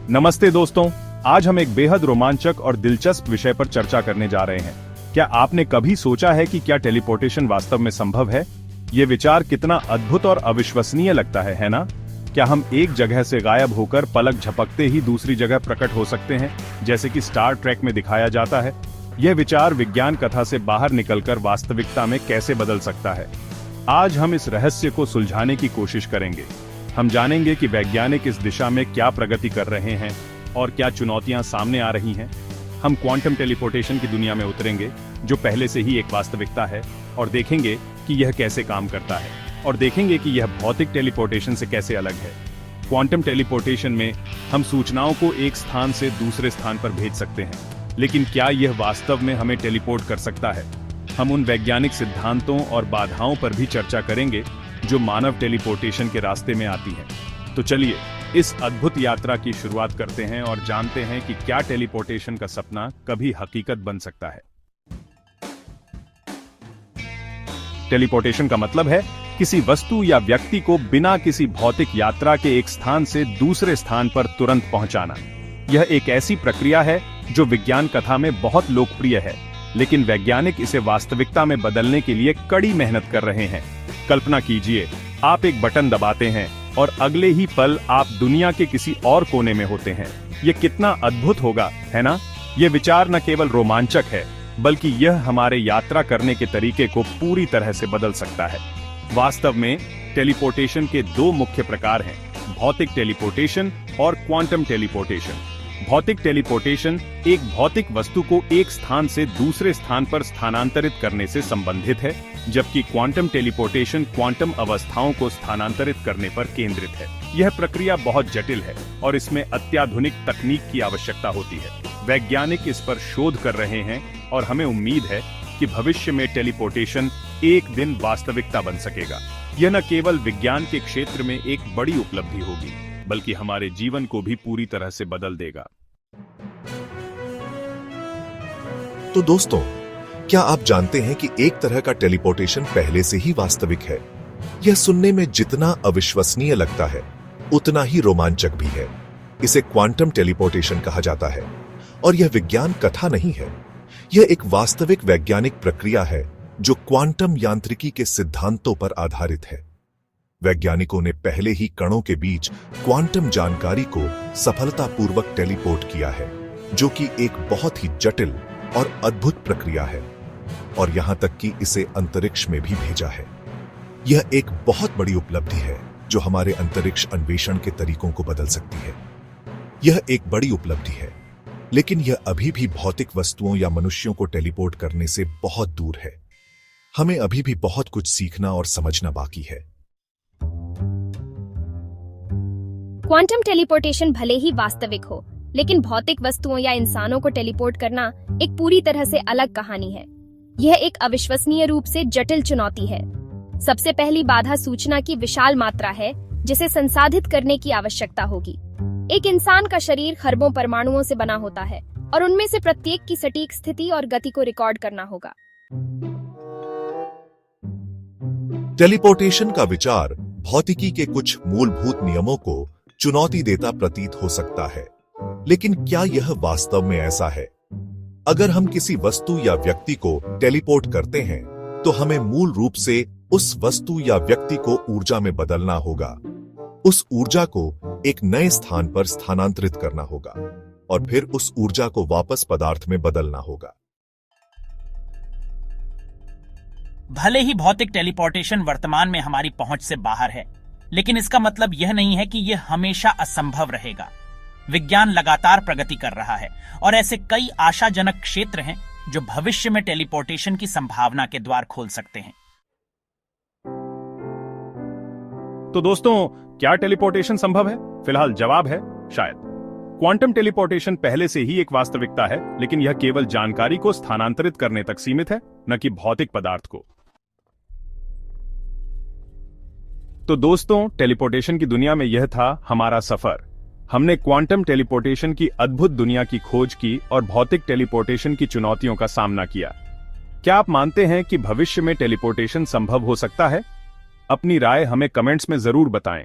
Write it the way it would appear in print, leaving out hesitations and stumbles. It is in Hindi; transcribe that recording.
नमस्ते दोस्तों, आज हम एक बेहद रोमांचक और दिलचस्प विषय पर चर्चा करने जा रहे हैं। क्या आपने कभी सोचा है कि क्या टेलीपोर्टेशन वास्तव में संभव है? ये विचार कितना अद्भुत और अविश्वसनीय लगता है ना? क्या हम एक जगह से गायब होकर पलक झपकते ही दूसरी जगह प्रकट हो सकते हैं, जैसे कि स्टार ट्रेक में दिखाया जाता है? यह विचार विज्ञान कथा से बाहर निकलकर वास्तविकता में कैसे बदल सकता है? आज हम इस रहस्य को सुलझाने की कोशिश करेंगे। हम जानेंगे कि वैज्ञानिक इस दिशा में क्या प्रगति कर रहे हैं और क्या चुनौतियां सामने आ रही हैं। हम क्वांटम टेलीपोर्टेशन की दुनिया में उतरेंगे, जो पहले से ही एक वास्तविकता है, और देखेंगे कि यह कैसे काम करता है, और देखेंगे कि यह भौतिक टेलीपोर्टेशन से कैसे अलग है। क्वांटम टेलीपोर्टेशन में हम सूचनाओं को एक स्थान से दूसरे स्थान पर भेज सकते हैं, लेकिन क्या यह वास्तव में हमें टेलीपोर्ट कर सकता है? हम उन वैज्ञानिक सिद्धांतों और बाधाओं पर भी चर्चा करेंगे जो मानव टेलीपोर्टेशन के रास्ते में आती हैं। तो चलिए इस अद्भुत यात्रा की शुरुआत करते हैं और जानते हैं कि क्या टेलीपोर्टेशन का सपना कभी हकीकत बन सकता है। टेलीपोर्टेशन का मतलब है किसी वस्तु या व्यक्ति को बिना किसी भौतिक यात्रा के एक स्थान से दूसरे स्थान पर तुरंत पहुंचाना। यह एक ऐसी प्रक्रिया है जो विज्ञान कथा में बहुत लोकप्रिय है, लेकिन वैज्ञानिक इसे वास्तविकता में बदलने के लिए कड़ी मेहनत कर रहे हैं। कल्पना कीजिए, आप एक बटन दबाते हैं और अगले ही पल आप दुनिया के किसी और कोने में होते हैं। यह कितना अद्भुत होगा, है ना? यह विचार न केवल रोमांचक है, बल्कि यह हमारे यात्रा करने के तरीके को पूरी तरह से बदल सकता है। वास्तव में टेलीपोर्टेशन के दो मुख्य प्रकार हैं, भौतिक टेलीपोर्टेशन और क्वांटम टेलीपोर्टेशन। भौतिक टेलीपोर्टेशन एक भौतिक वस्तु को एक स्थान से दूसरे स्थान पर स्थानांतरित करने से संबंधित है, जबकि क्वांटम टेलीपोर्टेशन क्वांटम अवस्थाओं को स्थानांतरित करने पर केंद्रित है। यह प्रक्रिया बहुत जटिल है और इसमें अत्याधुनिक तकनीक की आवश्यकता होती है। वैज्ञानिक इस पर शोध कर रहे हैं और हमें उम्मीद है कि भविष्य में टेलीपोर्टेशन एक दिन वास्तविकता बन सकेगा। यह न केवल विज्ञान के क्षेत्र में एक बड़ी उपलब्धि होगी, बल्कि हमारे जीवन को भी पूरी तरह से बदल देगा। तो दोस्तों, क्या आप जानते हैं कि एक तरह का टेलीपोर्टेशन पहले से ही वास्तविक है? यह सुनने में जितना अविश्वसनीय लगता है, उतना ही रोमांचक भी है। इसे क्वांटम टेलीपोर्टेशन कहा जाता है, और यह विज्ञान कथा नहीं है। यह एक वास्तविक वैज्ञानिक प्रक्रिया है जो क्वांटम यांत्रिकी के सिद्धांतों पर आधारित है। वैज्ञानिकों ने पहले ही कणों के बीच क्वांटम जानकारी को सफलतापूर्वक टेलीपोर्ट किया है, जो कि एक बहुत ही जटिल और अद्भुत प्रक्रिया है, और यहां तक कि इसे अंतरिक्ष में भी भेजा है। यह एक बहुत बड़ी उपलब्धि है जो हमारे अंतरिक्ष अन्वेषण के तरीकों को बदल सकती है। यह एक बड़ी उपलब्धि है, लेकिन यह अभी भी भौतिक वस्तुओं या मनुष्यों को टेलीपोर्ट करने से बहुत दूर है। हमें अभी भी बहुत कुछ सीखना और समझना बाकी है। क्वांटम टेलीपोर्टेशन भले ही वास्तविक हो, लेकिन भौतिक वस्तुओं या इंसानों को टेलीपोर्ट करना एक पूरी तरह से अलग कहानी है। यह एक अविश्वसनीय रूप से जटिल चुनौती है। सबसे पहली बाधा सूचना की विशाल मात्रा है, जिसे संसाधित करने की आवश्यकता होगी। एक इंसान का शरीर खरबों परमाणुओं से बना होता है, और उनमें से प्रत्येक की सटीक स्थिति और गति को रिकॉर्ड करना होगा। टेलीपोर्टेशन का विचार भौतिकी के कुछ मूलभूत नियमों को चुनौती देता प्रतीत हो सकता है, लेकिन क्या यह वास्तव में ऐसा है? अगर हम किसी वस्तु या व्यक्ति को टेलीपोर्ट करते हैं, तो हमें मूल रूप से उस वस्तु या व्यक्ति को ऊर्जा में बदलना होगा। उस ऊर्जा को एक नए स्थान पर स्थानांतरित करना होगा, और फिर उस ऊर्जा को वापस पदार्थ में बदलना होगा। भले ही भौतिक टेलीपोर्टेशन वर्तमान में हमारी पहुंच से बाहर है, लेकिन इसका मतलब यह नहीं है कि यह हमेशा असंभव रहेगा। विज्ञान लगातार प्रगति कर रहा है, और ऐसे कई आशाजनक क्षेत्र हैं जो भविष्य में टेलीपोर्टेशन की संभावना के द्वार खोल सकते हैं। तो दोस्तों, क्या टेलीपोर्टेशन संभव है? फिलहाल जवाब है शायद। क्वांटम टेलीपोर्टेशन पहले से ही एक वास्तविकता है, लेकिन यह केवल जानकारी को स्थानांतरित करने तक सीमित है, न कि भौतिक पदार्थ को। तो दोस्तों, टेलीपोर्टेशन की दुनिया में यह था हमारा सफर। हमने क्वांटम टेलीपोर्टेशन की अद्भुत दुनिया की खोज की और भौतिक टेलीपोर्टेशन की चुनौतियों का सामना किया। क्या आप मानते हैं कि भविष्य में टेलीपोर्टेशन संभव हो सकता है? अपनी राय हमें कमेंट्स में जरूर बताएं।